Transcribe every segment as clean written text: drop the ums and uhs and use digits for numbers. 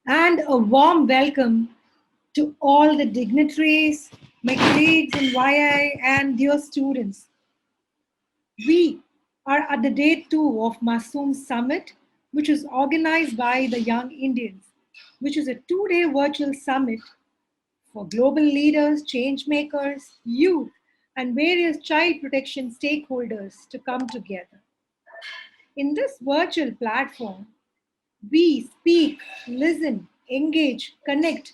and a warm welcome to all the dignitaries, my colleagues in YI, and dear students. We are at the day two of Masoom Summit, which is organized by the Young Indians, which is a 2 day virtual summit for global leaders, change makers, youth, and various child protection stakeholders to come together. In this virtual platform, we speak, listen, engage, connect,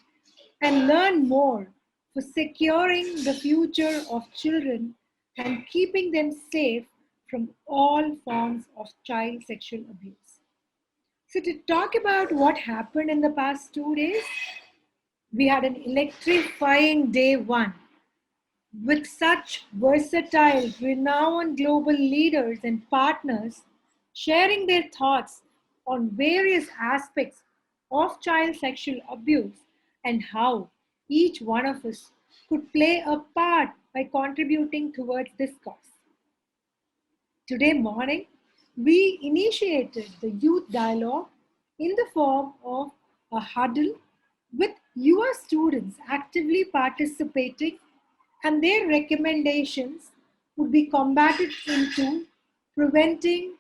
and learn more for securing the future of children and keeping them safe from all forms of child sexual abuse. So, to talk about what happened in the past 2 days, we had an electrifying day one with such versatile, renowned global leaders and partners sharing their thoughts on various aspects of child sexual abuse and how each one of us could play a part by contributing towards this cause. Today morning, we initiated the youth dialogue in the form of a huddle with your students actively participating, and their recommendations would be combated into preventing,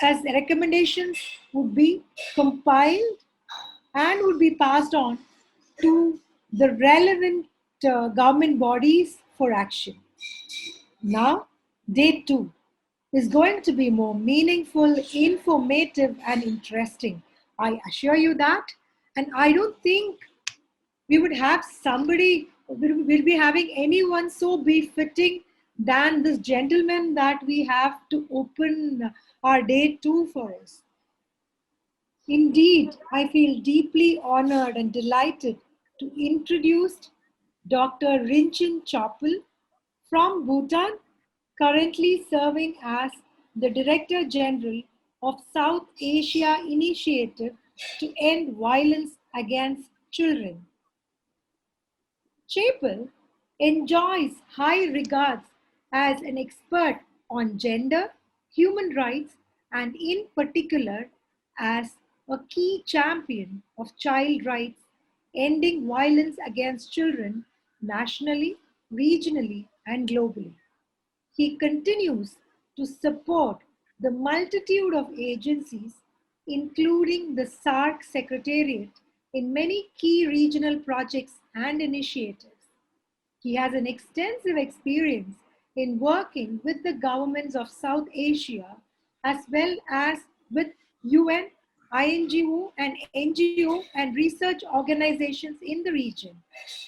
as recommendations would be compiled and would be passed on to the relevant government bodies for action. Now, day two is going to be more meaningful, informative, and interesting. I assure you that. And I don't think we would have somebody, we'll be having anyone so befitting than this gentleman that we have to open our day two for us. Indeed, I feel deeply honored and delighted to introduce Dr. Rinchen from Bhutan, currently serving as the Director General of South Asia Initiative to End Violence Against Children. Chapel enjoys high regards as an expert on gender, human rights, and in particular as a key champion of child rights, ending violence against children nationally, regionally, and globally. He continues to support the multitude of agencies, including the SARC Secretariat, in many key regional projects and initiatives. He has an extensive experience in working with the governments of South Asia as well as with UN, INGO, and NGO and research organizations in the region.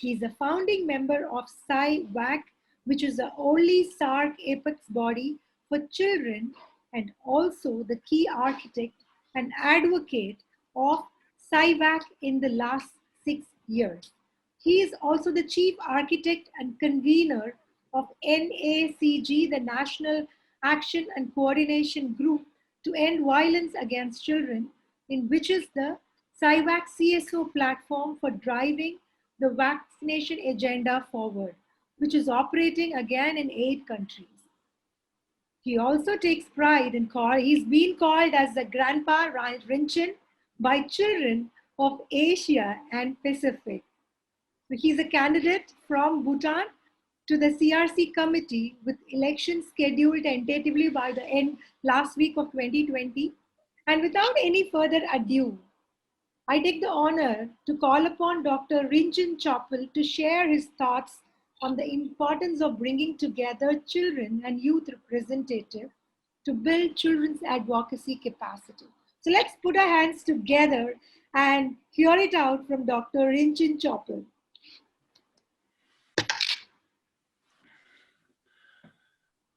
He is a founding member of SciVac, which is the only SARC apex body for children, and also the key architect and advocate of SciVac in the last 6 years. He is also the chief architect and convener of NACG, the National Action and Coordination Group to End Violence Against Children, in which is the CIVAC CSO platform for driving the vaccination agenda forward, which is operating again in 8 countries. He also takes pride in he's been called as the Grandpa Rinchen by children of Asia and Pacific. So he's a candidate from Bhutan to the CRC committee with elections scheduled tentatively by the end last week of 2020. And without any further ado, I take the honor to call upon Dr. Rinchen to share his thoughts on the importance of bringing together children and youth representatives to build children's advocacy capacity. So let's put our hands together and hear it out from Dr. Rinchen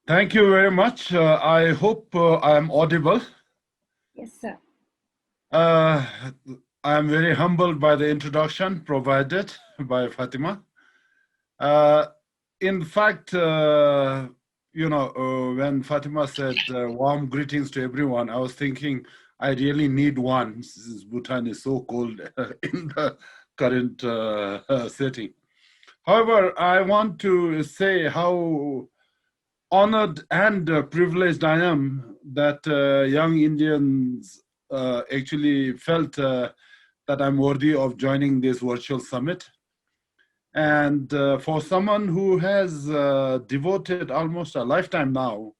Thank you very much. I hope I am audible. Yes, sir. I am very humbled by the introduction provided by Fathima. In fact, when Fathima said warm greetings to everyone, I was thinking I really need one since Bhutan is so cold in the current setting. However, I want to say how honored and privileged I am that young Indians actually felt that I'm worthy of joining this virtual summit. And for someone who has devoted almost a lifetime now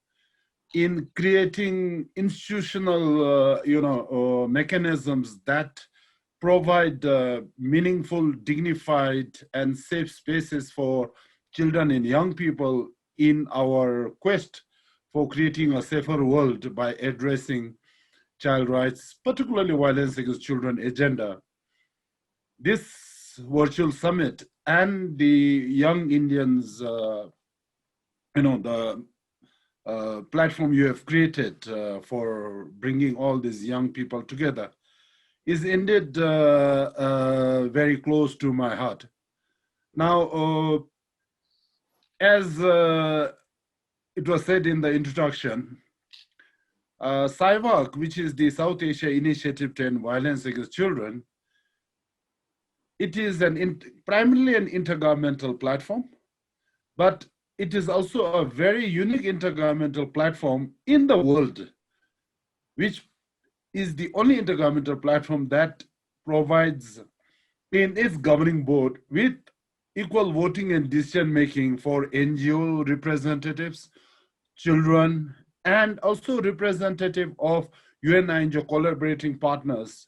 in creating institutional, mechanisms that provide meaningful, dignified, and safe spaces for children and young people in our quest for creating a safer world by addressing child rights, particularly violence against children agenda. This virtual summit and the Young Indians, the platform you have created for bringing all these young people together is indeed very close to my heart. Now, as it was said in the introduction, SIVAC, which is the South Asia Initiative to End Violence Against Children, it is primarily an intergovernmental platform, but it is also a very unique intergovernmental platform in the world, which is the only intergovernmental platform that provides in its governing board with equal voting and decision making for NGO representatives, children, and also representative of UN INGO collaborating partners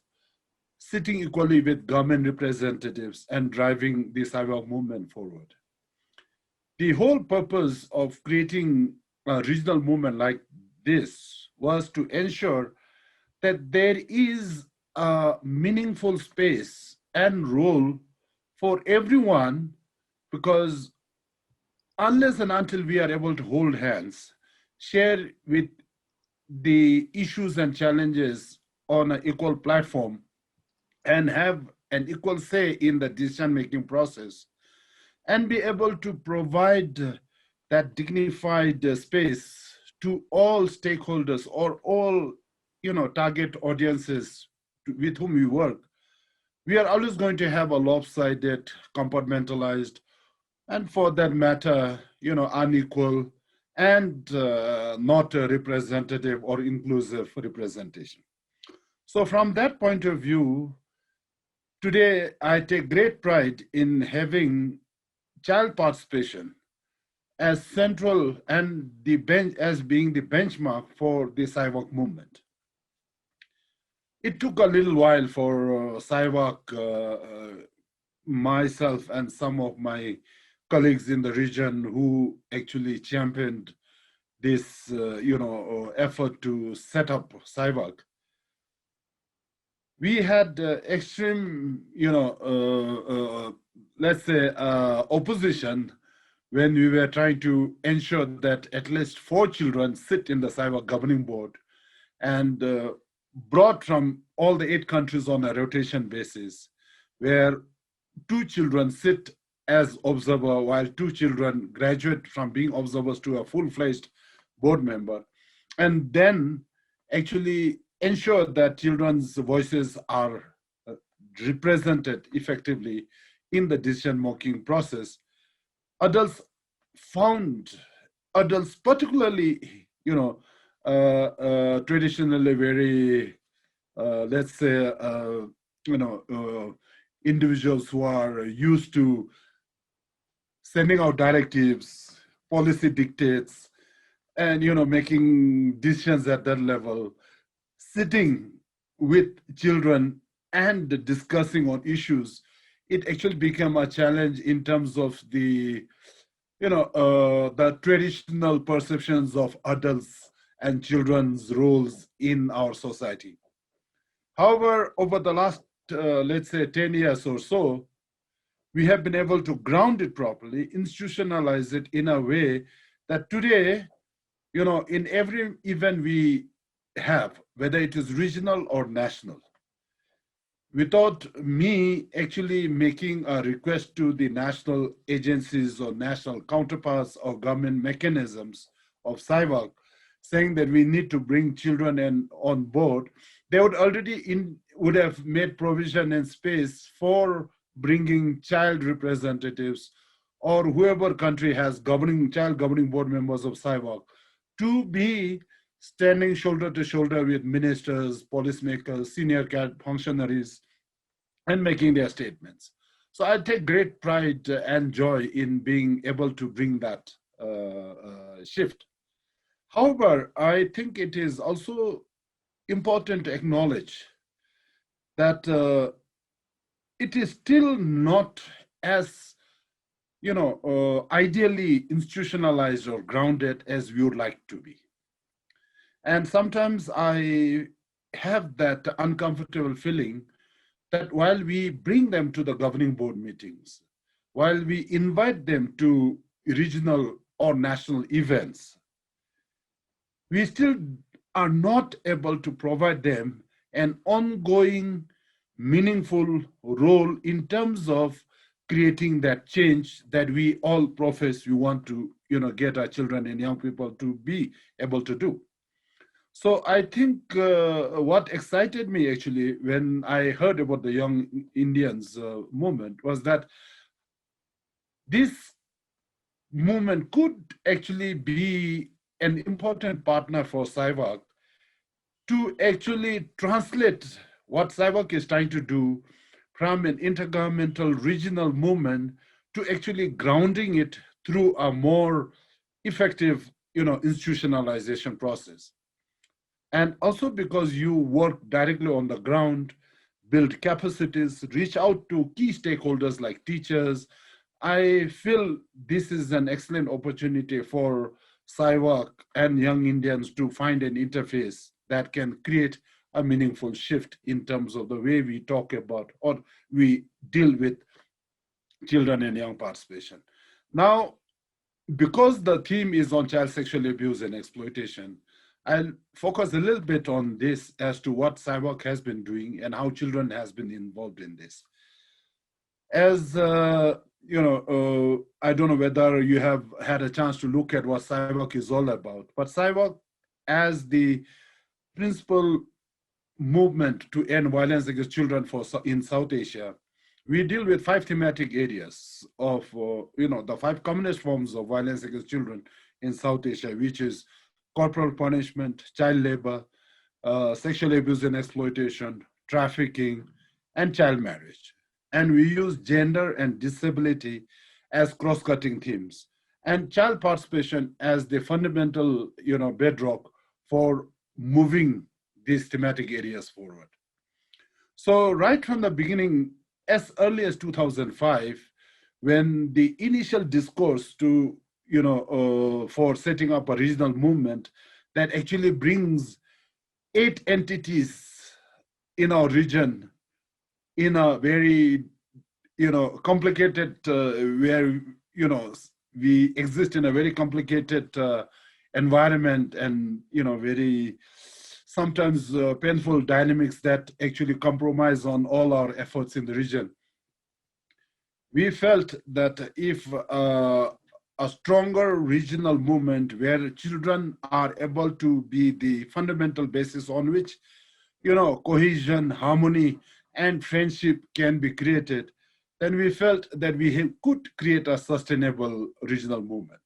sitting equally with government representatives and driving the cyber movement forward. The whole purpose of creating a regional movement like this was to ensure that there is a meaningful space and role for everyone, because unless and until we are able to hold hands, share with the issues and challenges on an equal platform, and have an equal say in the decision making process, and be able to provide that dignified space to all stakeholders or all target audiences with whom we work, we are always going to have a lopsided, compartmentalized, and for that matter, unequal and not a representative or inclusive representation. So from that point of view, today I take great pride in having child participation as central and as being the benchmark for the SIVOC movement. It took a little while for SIVOC, myself and some of my colleagues in the region who actually championed this effort to set up SIVOC. We had extreme, let's say, opposition when we were trying to ensure that at least 4 children sit in the cyber governing board, and brought from all the 8 countries on a rotation basis, where 2 children sit as observer while 2 children graduate from being observers to a full-fledged board member, and then actually ensure that children's voices are represented effectively in the decision-making process. Adults found, adults particularly, traditionally very, let's say, individuals who are used to sending out directives, policy dictates, and making decisions at that level, sitting with children and discussing on issues, it actually became a challenge in terms of the the traditional perceptions of adults and children's roles in our society. However, over the last, let's say, 10 years or so, we have been able to ground it properly, institutionalize it in a way that today, in every event we have, whether it is regional or national, without me actually making a request to the national agencies or national counterparts or government mechanisms of SIVOC, saying that we need to bring children on board, they would have made provision and space for bringing child representatives or whoever country has child governing board members of SIVOC to be standing shoulder to shoulder with ministers, policymakers, senior functionaries, and making their statements. So I take great pride and joy in being able to bring that shift. However, I think it is also important to acknowledge that it is still not as ideally institutionalized or grounded as we would like to be. And sometimes I have that uncomfortable feeling that while we bring them to the governing board meetings, while we invite them to regional or national events, we still are not able to provide them an ongoing, meaningful role in terms of creating that change that we all profess we want to, get our children and young people to be able to do. So I think what excited me actually when I heard about the Young Indians movement was that this movement could actually be an important partner for SIVAC to actually translate what SIVAC is trying to do from an intergovernmental regional movement to actually grounding it through a more effective, institutionalization process. And also because you work directly on the ground, build capacities, reach out to key stakeholders like teachers, I feel this is an excellent opportunity for SIVAC and young Indians to find an interface that can create a meaningful shift in terms of the way we talk about or we deal with children and young participation. Now, because the theme is on child sexual abuse and exploitation, I'll focus a little bit on this as to what SIVAC has been doing and how children has been involved in this. As I don't know whether you have had a chance to look at what SIVAC is all about, but SIVAC, as the principal movement to end violence against children in South Asia, we deal with five thematic areas of, the five commonest forms of violence against children in South Asia, which is corporal punishment, child labor, sexual abuse and exploitation, trafficking, and child marriage. And we use gender and disability as cross-cutting themes, and child participation as the fundamental, bedrock for moving these thematic areas forward. So right from the beginning, as early as 2005, when the initial discourse to, for setting up a regional movement that actually brings 8 entities in our region in a very, complicated, where, we exist in a very complicated environment and, very sometimes painful dynamics that actually compromise on all our efforts in the region. We felt that if a stronger regional movement where children are able to be the fundamental basis on which, cohesion, harmony, and friendship can be created, then we felt that we could create a sustainable regional movement.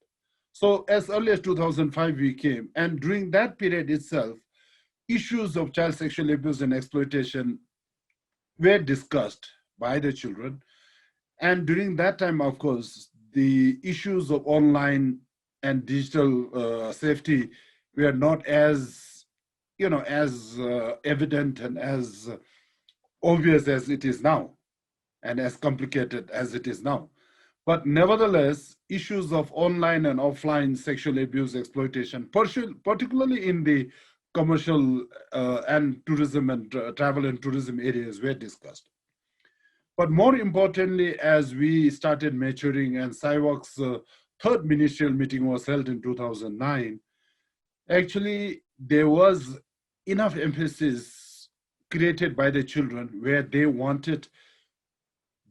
So as early as 2005, we came, and during that period itself, issues of child sexual abuse and exploitation were discussed by the children. And during that time, of course, the issues of online and digital safety were not as, evident and as obvious as it is now, and as complicated as it is now. But nevertheless, issues of online and offline sexual abuse, exploitation, particularly in the commercial and tourism and travel and tourism areas were discussed. But more importantly, as we started maturing and SIVAC's third ministerial meeting was held in 2009, actually there was enough emphasis created by the children where they wanted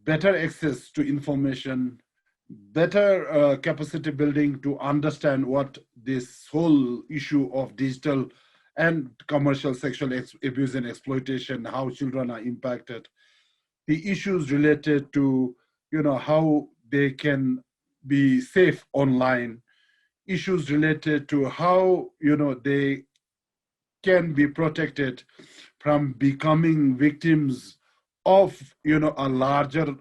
better access to information, better capacity building to understand what this whole issue of digital and commercial sexual abuse and exploitation, how children are impacted, the issues related to, how they can be safe online, issues related to how, they can be protected from becoming victims of a larger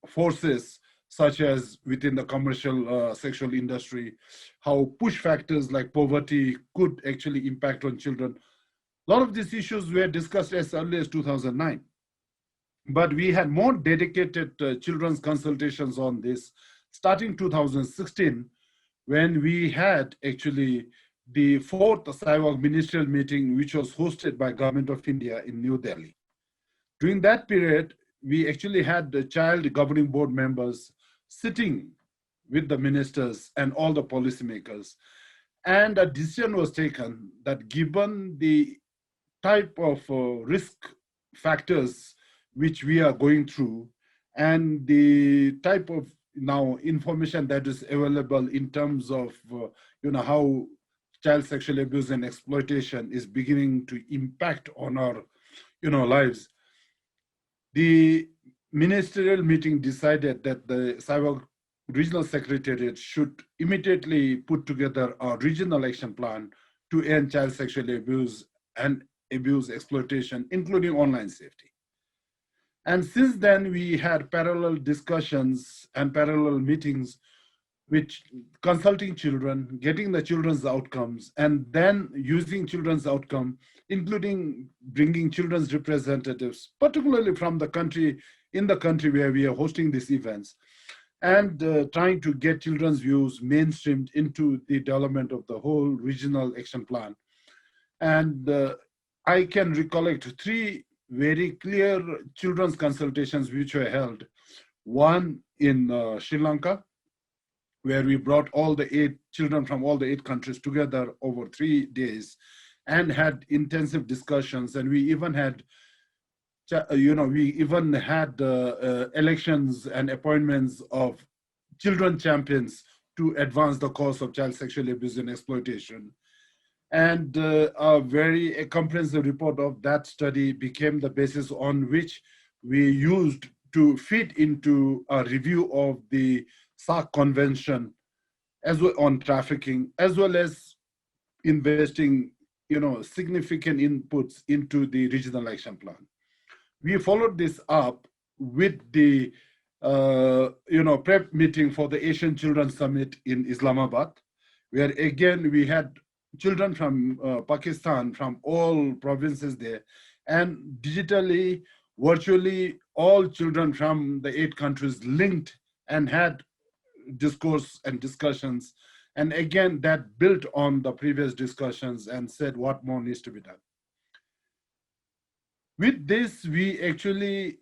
forces such as within the commercial sexual industry, how push factors like poverty could actually impact on children. A lot of these issues were discussed as early as 2009, but we had more dedicated children's consultations on this starting 2016, when we had actually the fourth SIVOG ministerial meeting, which was hosted by Government of India in New Delhi. During that period, we actually had the child governing board members sitting with the ministers and all the policymakers. And a decision was taken that given the type of risk factors which we are going through and the type of now information that is available in terms of how child sexual abuse and exploitation is beginning to impact on our lives, the ministerial meeting decided that the cyber regional secretariat should immediately put together a regional action plan to end child sexual abuse and abuse exploitation, including online safety. And since then, we had parallel discussions and parallel meetings with consulting children, getting the children's outcomes, and then using children's outcome, including bringing children's representatives, particularly from the country, in the country where we are hosting these events, and trying to get children's views mainstreamed into the development of the whole regional action plan. And I can recollect three very clear children's consultations which were held. One in Sri Lanka, where we brought all the 8 children from all the 8 countries together over 3 days and had intensive discussions. And we even had elections and appointments of children champions to advance the cause of child sexual abuse and exploitation. And a very comprehensive report of that study became the basis on which we used to feed into a review of the SAC convention as well on trafficking, as well as investing significant inputs into the regional action plan. We followed this up with the prep meeting for the Asian Children's Summit in Islamabad, where again we had children from Pakistan, from all provinces there, and digitally, virtually, all children from the 8 countries linked and had discourse and discussions. And again, that built on the previous discussions and said what more needs to be done. With this, we actually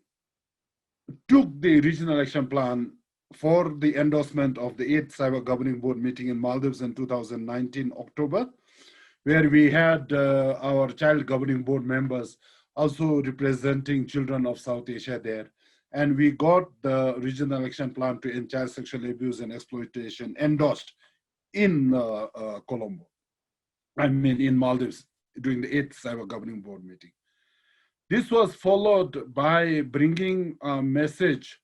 took the regional action plan for the endorsement of the 8th Cyber Governing Board meeting in Maldives in 2019 October, where we had our child governing board members also representing children of South Asia there. And we got the regional action plan to end child sexual abuse and exploitation endorsed in Colombo, in Maldives, during the 8th Cyber Governing Board meeting. This was followed by bringing a message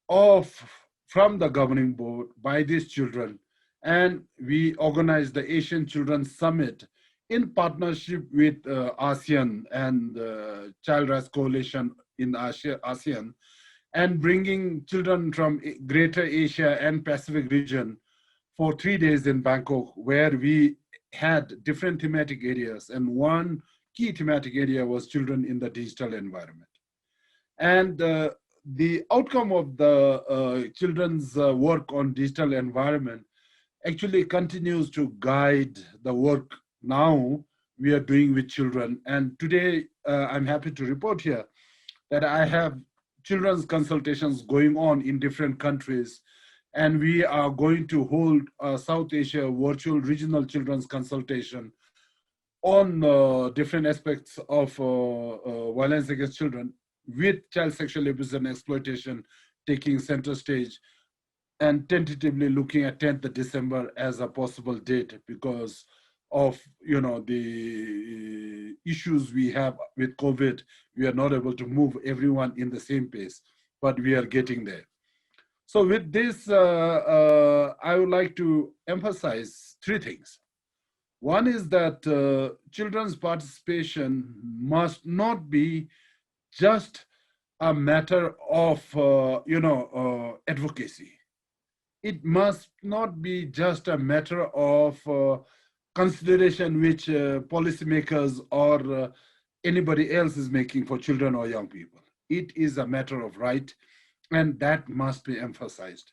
from the governing board by these children, and we organized the Asian Children's Summit in partnership with ASEAN and Child Rights Coalition in ASEAN, and bringing children from Greater Asia and Pacific region for 3 days in Bangkok, where we had different thematic areas. And one key thematic area was children in the digital environment. And the outcome of the children's work on digital environment actually continues to guide the work now we are doing with children. And today, I'm happy to report here that I have children's consultations going on in different countries. And we are going to hold a South Asia virtual regional children's consultation on different aspects of violence against children, with child sexual abuse and exploitation taking center stage, and tentatively looking at 10th of December as a possible date because of the issues we have with COVID. We are not able to move everyone in the same pace, but we are getting there. So with this, I would like to emphasize 3 things. One is that children's participation must not be just a matter of, advocacy. It must not be just a matter of consideration which policymakers or anybody else is making for children or young people. It is a matter of right, and that must be emphasized.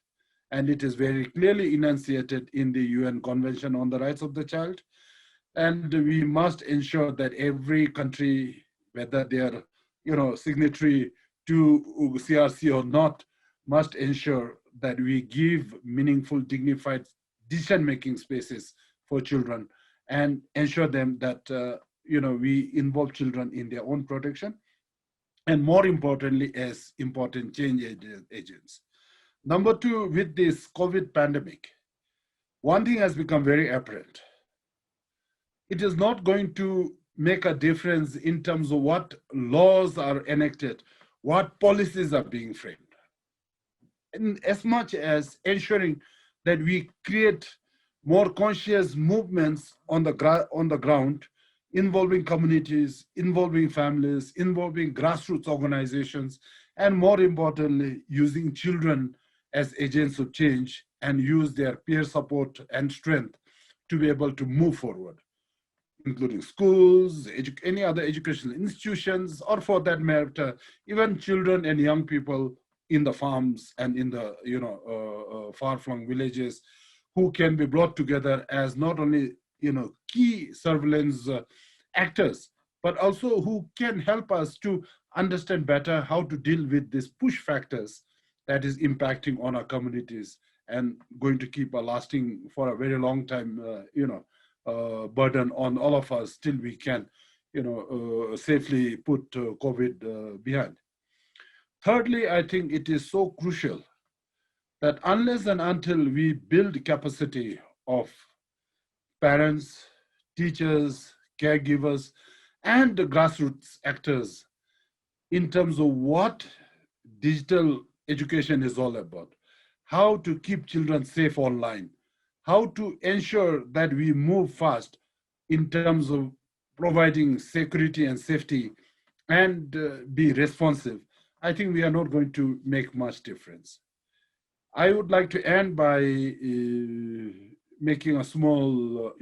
And it is very clearly enunciated in the UN Convention on the Rights of the Child. And we must ensure that every country, whether they are, signatory to CRC or not, must ensure that we give meaningful, dignified decision-making spaces for children and ensure them that, we involve children in their own protection and more importantly, as important change agents. Number two, with this COVID pandemic, one thing has become very apparent. It is not going to make a difference in terms of what laws are enacted, what policies are being framed, in as much as ensuring that we create more conscious movements on the ground, involving communities, involving families, involving grassroots organizations, and more importantly, using children as agents of change and use their peer support and strength to be able to move forward, including schools, any other educational institutions, or for that matter, even children and young people in the farms and in the far-flung villages, who can be brought together as not only key surveillance actors, but also who can help us to understand better how to deal with these push factors that is impacting on our communities and going to keep a lasting for a very long time, burden on all of us till we can, safely put COVID behind. Thirdly, I think it is so crucial that unless and until we build capacity of parents, teachers, caregivers, and the grassroots actors in terms of what digital education is all about, how to keep children safe online, how to ensure that we move fast in terms of providing security and safety and be responsive, I think we are not going to make much difference. I would like to end by making a small,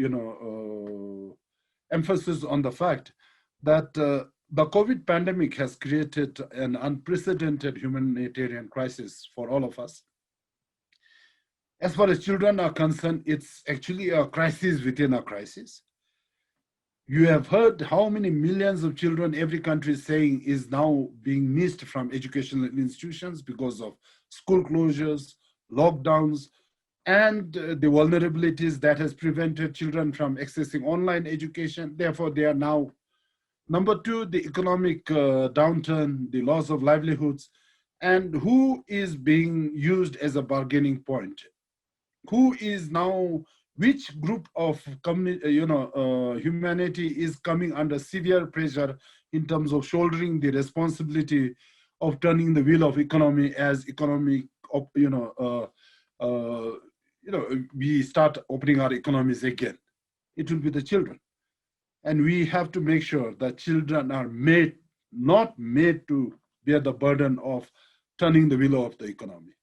emphasis on the fact that the COVID pandemic has created an unprecedented humanitarian crisis for all of us. As far as children are concerned, it's actually a crisis within a crisis. You have heard how many millions of children every country is saying is now being missed from educational institutions because of school closures, lockdowns, and the vulnerabilities that has prevented children from accessing online education. Therefore, they are now. Number two, the economic downturn, the loss of livelihoods, and who is being used as a bargaining point, who is now, which group of humanity is coming under severe pressure in terms of shouldering the responsibility of turning the wheel of economy as economic, we start opening our economies again. It will be the children. And we have to make sure that children are not made to bear the burden of turning the wheel of the economy.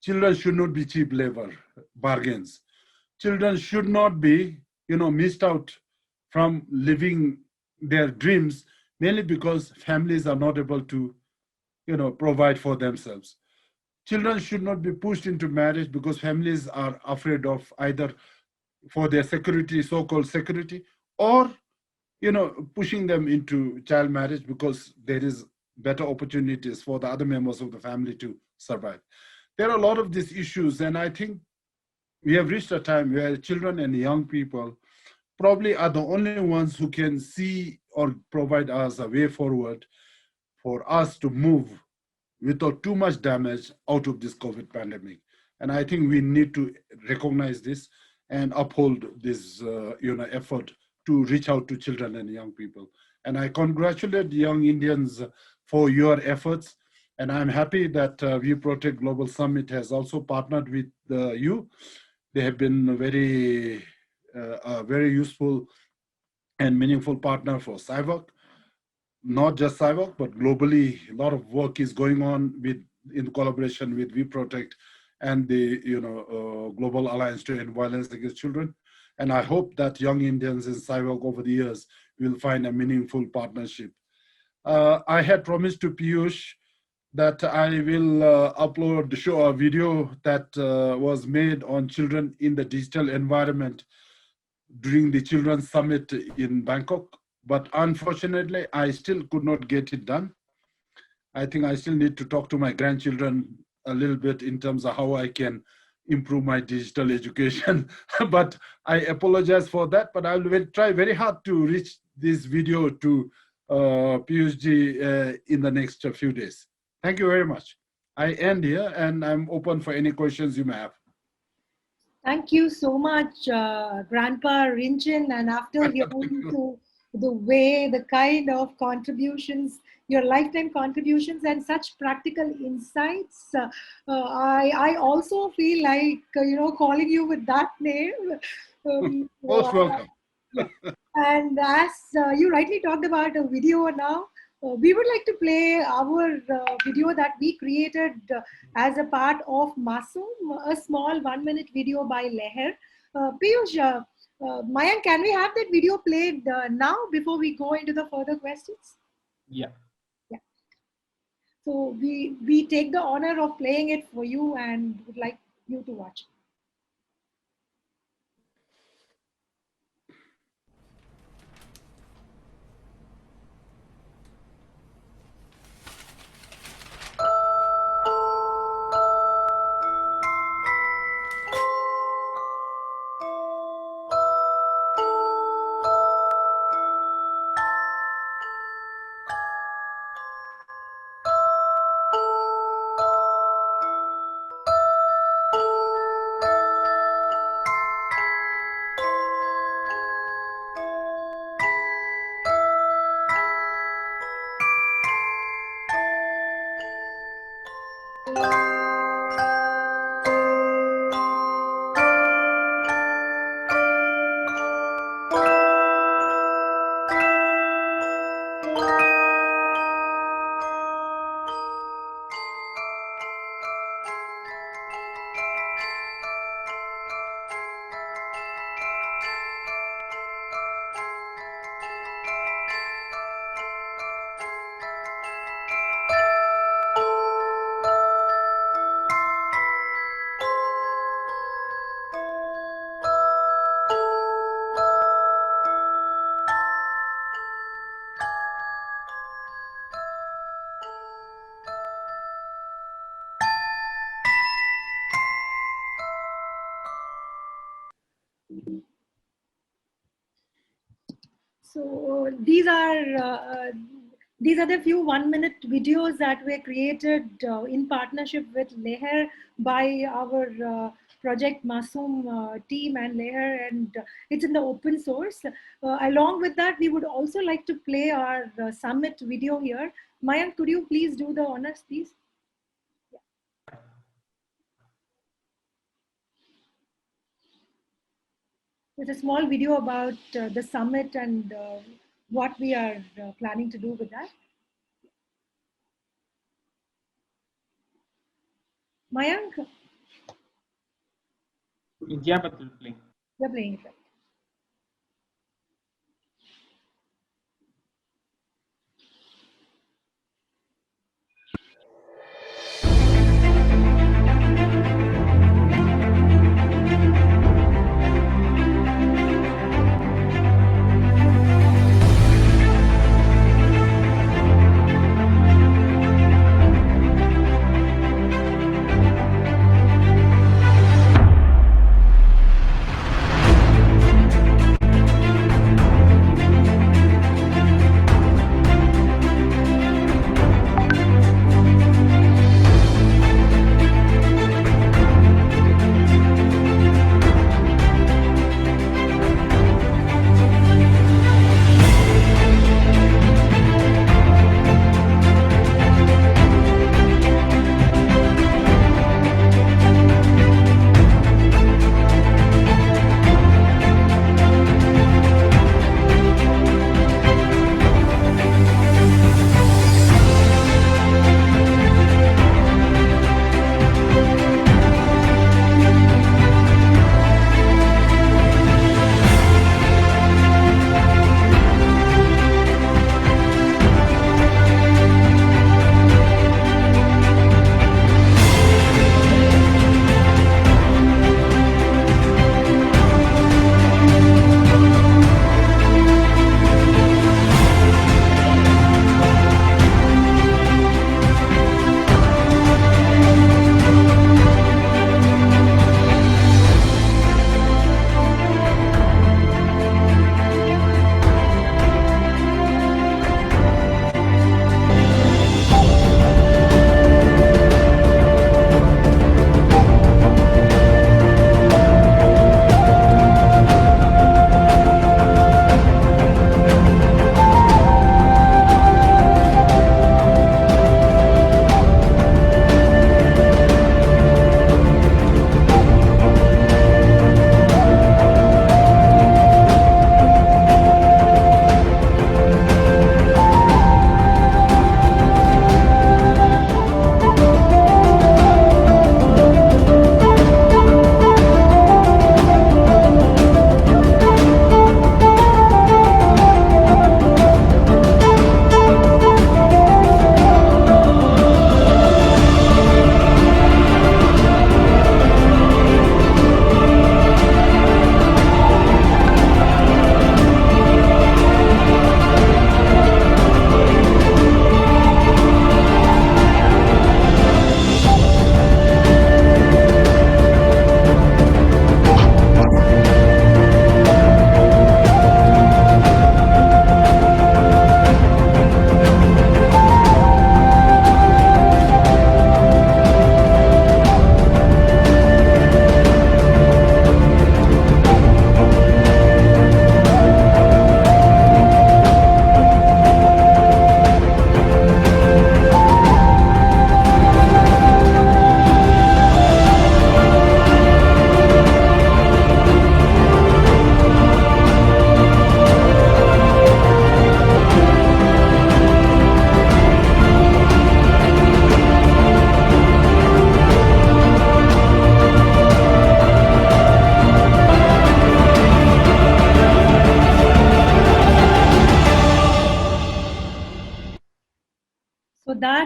Children should not be cheap labor bargains. Children should not be, missed out from living their dreams, mainly because families are not able to, provide for themselves. Children should not be pushed into marriage because families are afraid of either for their security, so-called security, or pushing them into child marriage because there is better opportunities for the other members of the family to survive. There are a lot of these issues, and I think we have reached a time where children and young people probably are the only ones who can see or provide us a way forward for us to move without too much damage out of this COVID pandemic. And I think we need to recognize this and uphold this effort to reach out to children and young people. And I congratulate young Indians for your efforts. And I'm happy that We Protect Global Summit has also partnered with you. They have been very useful and meaningful partner for SIVOC. not just cyber, but globally, a lot of work is going on with in collaboration with We Protect and the Global Alliance to End Violence Against Children. And I hope that young Indians in cyber over the years will find a meaningful partnership. I had promised to Piyush that I will upload show a video that was made on children in the digital environment during the Children's Summit in Bangkok. But unfortunately, I still could not get it done. I think I still need to talk to my grandchildren a little bit in terms of how I can improve my digital education. But I apologize for that, but I will try very hard to reach this video to PhD in the next few days. Thank you very much. I end here and I'm open for any questions you may have. Thank you so much, Grandpa Rinchen. And after hearing to the way, the kind of contributions, your lifetime contributions, and such practical insights, I also feel like calling you with that name. Most welcome. Yeah. And as you rightly talked about a video now, we would like to play our video that we created as a part of Masoom, a small 1 minute video by Leher. Piyush, Mayank, can we have that video played now before we go into the further questions? Yeah. Yeah. So we take the honor of playing it for you and would like you to watch. So these are the few 1 minute videos that were created in partnership with Leher by our project Masoom team and Leher, and it's in the open source. Along with that, we would also like to play our summit video here. Mayank, could you please do the honors, please? It's a small video about the summit and what we are planning to do with that. Mayank? Yeah, but we'll play. You're playing it right.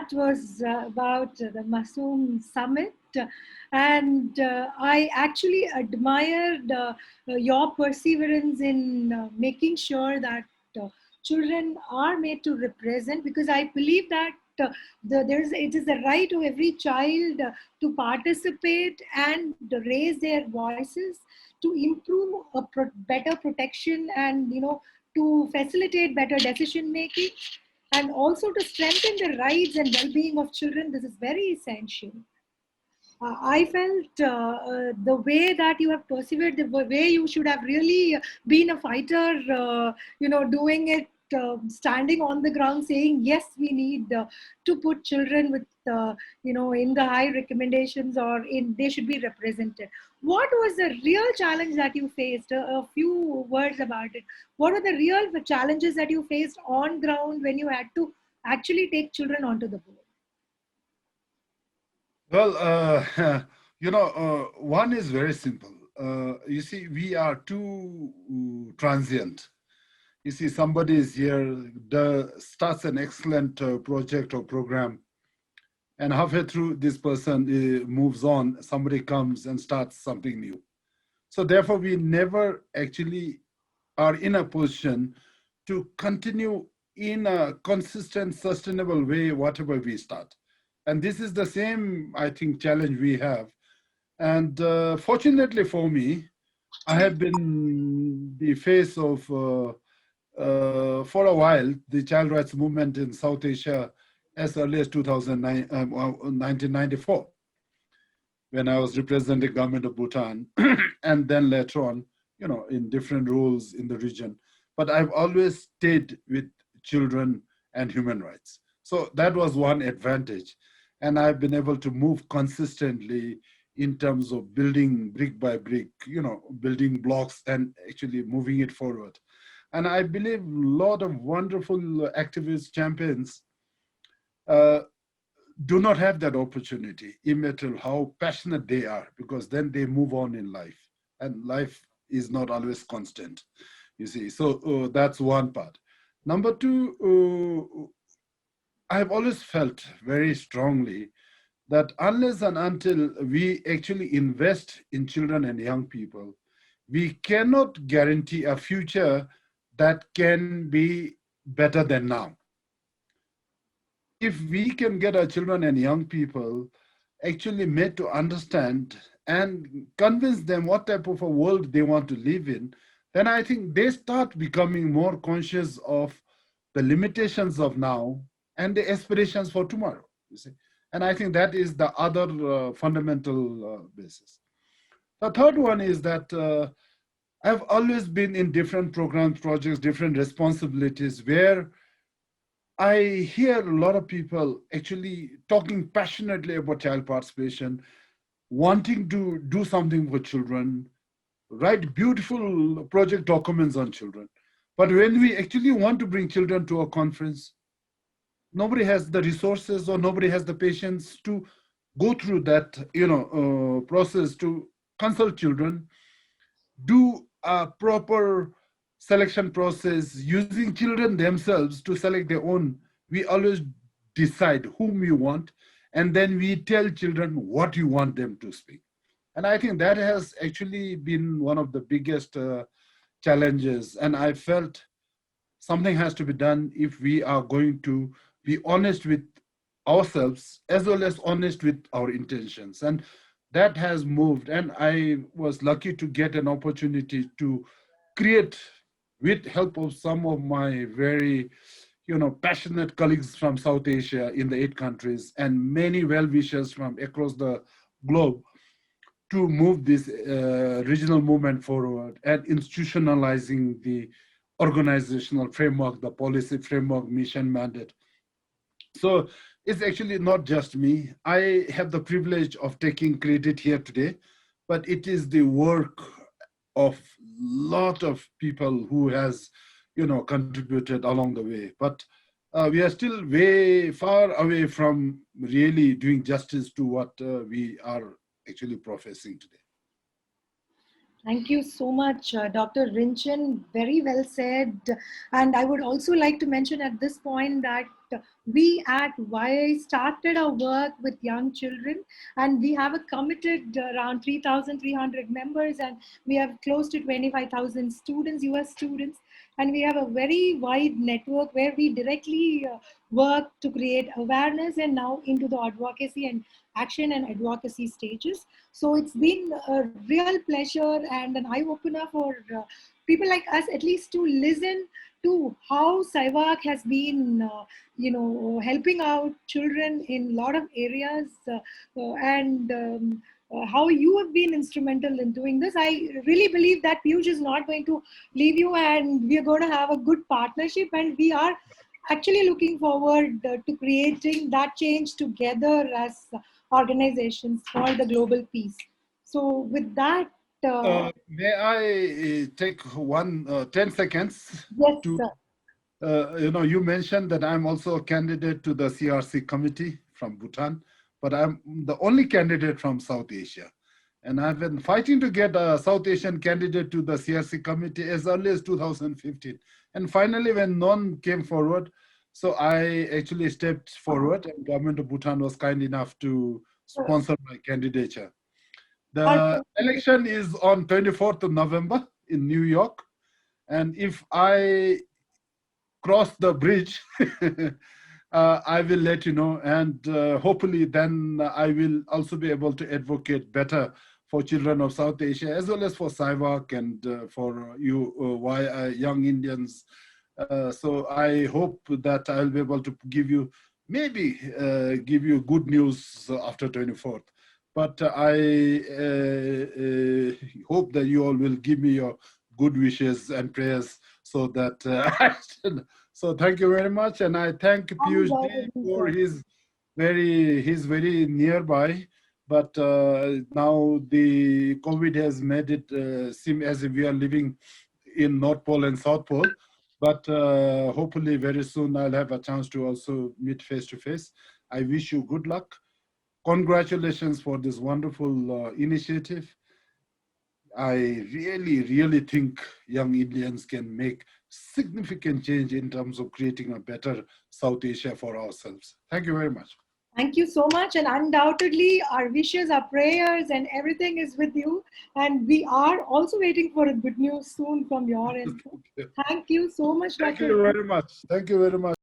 that was about the Masoom Summit. And I actually admired your perseverance in making sure that uh, children are made to represent, because I believe that it is the right of every child to participate and raise their voices to improve better protection, and to facilitate better decision making, and also to strengthen the rights and well-being of children. This is very essential. I felt the way that you have persevered, the way you should have really been a fighter, doing it, standing on the ground, saying, yes, we need to put children with, in the high recommendations, or they should be represented. What was the real challenge that you faced? A few words about it. What were the real challenges that you faced on ground when you had to actually take children onto the board? Well, one is very simple. You see, we are too transient. You see, somebody is here, starts an excellent project or program, and halfway through, this person moves on, somebody comes and starts something new. So therefore, we never actually are in a position to continue in a consistent, sustainable way, whatever we start. And this is the same, I think, challenge we have. And fortunately for me, I have been the face of, for a while, the child rights movement in South Asia as early as 2009, 1994, when I was representing government of Bhutan, and then later on, in different roles in the region. But I've always stayed with children and human rights. So that was one advantage. And I've been able to move consistently in terms of building brick by brick, building blocks and actually moving it forward. And I believe a lot of wonderful activists, champions, uh, do not have that opportunity, no matter how passionate they are, because then they move on in life, and life is not always constant, you see. So that's one part. Number two, I've always felt very strongly that unless and until we actually invest in children and young people, we cannot guarantee a future that can be better than now. If we can get our children and young people actually made to understand and convince them what type of a world they want to live in, then I think they start becoming more conscious of the limitations of now and the aspirations for tomorrow. You see, and I think that is the other fundamental basis. The third one is that I've always been in different programs, projects, different responsibilities where I hear a lot of people actually talking passionately about child participation, wanting to do something for children, write beautiful project documents on children. But when we actually want to bring children to a conference, nobody has the resources or nobody has the patience to go through that, process to consult children, do a proper selection process using children themselves to select their own. We always decide whom we want, and then we tell children what you want them to speak. And I think that has actually been one of the biggest challenges. And I felt something has to be done if we are going to be honest with ourselves as well as honest with our intentions. And that has moved. And I was lucky to get an opportunity to create, with help of some of my very passionate colleagues from South Asia in the 8 countries and many well-wishers from across the globe, to move this regional movement forward and institutionalizing the organizational framework, the policy framework, mission mandate. So it's actually not just me. I have the privilege of taking credit here today, but it is the work of lot of people who has, contributed along the way. But we are still way far away from really doing justice to what we are actually professing today. Thank you so much, Dr. Rinchen. Very well said. And I would also like to mention at this point that we at YI started our work with young children, and we have a committed around 3,300 members, and we have close to 25,000 students, US students. And we have a very wide network where we directly work to create awareness and now into the advocacy and action and advocacy stages. So it's been a real pleasure and an eye opener for people like us, at least to listen to how SIVAC has been, helping out children in a lot of areas, and how you have been instrumental in doing this. I really believe that Piyush is not going to leave you, and we are going to have a good partnership, and we are actually looking forward to creating that change together as organizations for the global peace. So, with that, May I take 10 seconds yes, to, sir. you mentioned that I'm also a candidate to the CRC committee from Bhutan, but I'm the only candidate from South Asia. And I've been fighting to get a South Asian candidate to the CRC committee as early as 2015. And finally, when none came forward, so I actually stepped forward, and government of Bhutan was kind enough to sponsor my candidature. The Our, election is on 24th of November in New York. And if I cross the bridge, I will let you know. And hopefully, then I will also be able to advocate better for children of South Asia, as well as for SIVAC and for you, young Indians. So I hope that I'll be able to give you, maybe give you good news after 24th. But I hope that you all will give me your good wishes and prayers so that so thank you very much, and I thank Piyush Ji for he's very nearby, but now the COVID has made it seem as if we are living in North Pole and South Pole. But hopefully very soon I'll have a chance to also meet face to face. I wish you good luck. Congratulations for this wonderful initiative. I really, really think young Indians can make significant change in terms of creating a better South Asia for ourselves. Thank you very much. thank you so much, and undoubtedly, our wishes, our prayers, and everything is with you. And we are also waiting for a good news soon from your end. Thank you so much, Thank Dr. you very much. Thank you very much.